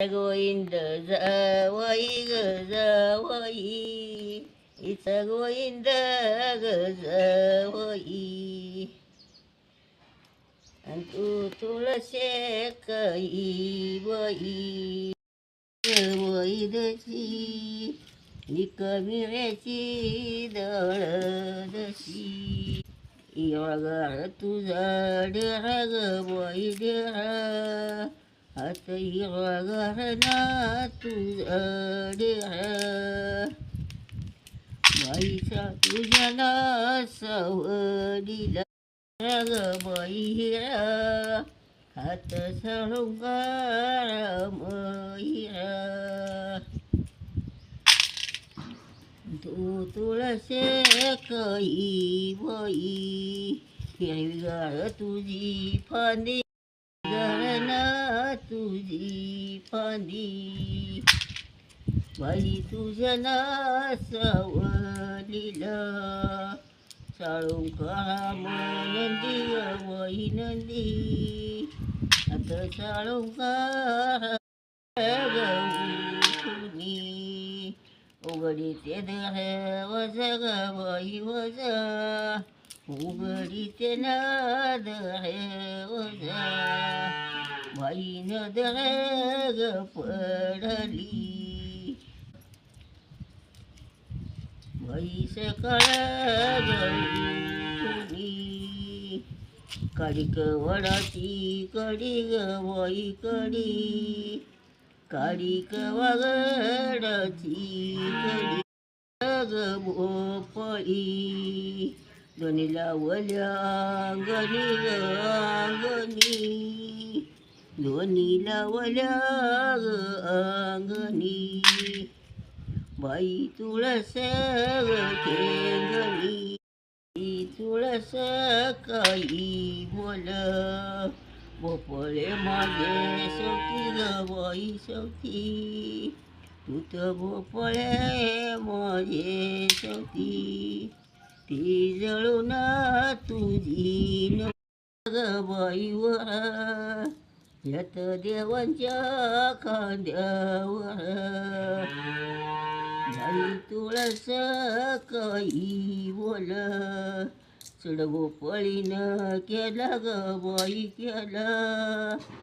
गोविंद जावई ग जावई, इचा गोविंद ग जावई, आणि तू तुळशे कई वई वैदशी, विकमिळ्याची दळदशी, तुझा डेरा ग बाई डेरा, आता हिरवागार ना तुझा डेरा, बाईचा तुझ्या ना सावडीला ग बाई हिरा, हात साळुंगार हिरा, तू तुळसे कई बाई, हिरवीगार तुझी फांदी गळना तुझी फांदी, बाई तुझ्या ना सावलीला, साळुंका नंदी बाई नंदी, आता साळुंका गौनी, उघडीते दर वजा ग बाई वजा, उघडीते ना दर वजा, बाई न दर ग पडली, बाई सकाळ गौनी, काळीक वडाची कडी ग बाई कडी, काळीक वागडाची कडी ग भोपळी, दोन्ही लावल्या अंगणी ग अंगणी, दोन्ही लावल्या ग अंगणी, बाई तुळस ठेंगणी, तुळस काही बोल, भोपळे माझे शेवटी ग बाई शेवटी, तू तर भोपळे माझे शेवटी, ती जळून तुझी न ग बाईवर, यत देवांच्या खांद्यावर, बाई तुळस काही बोल, चढ भोपळीनं केला ग बाई केला.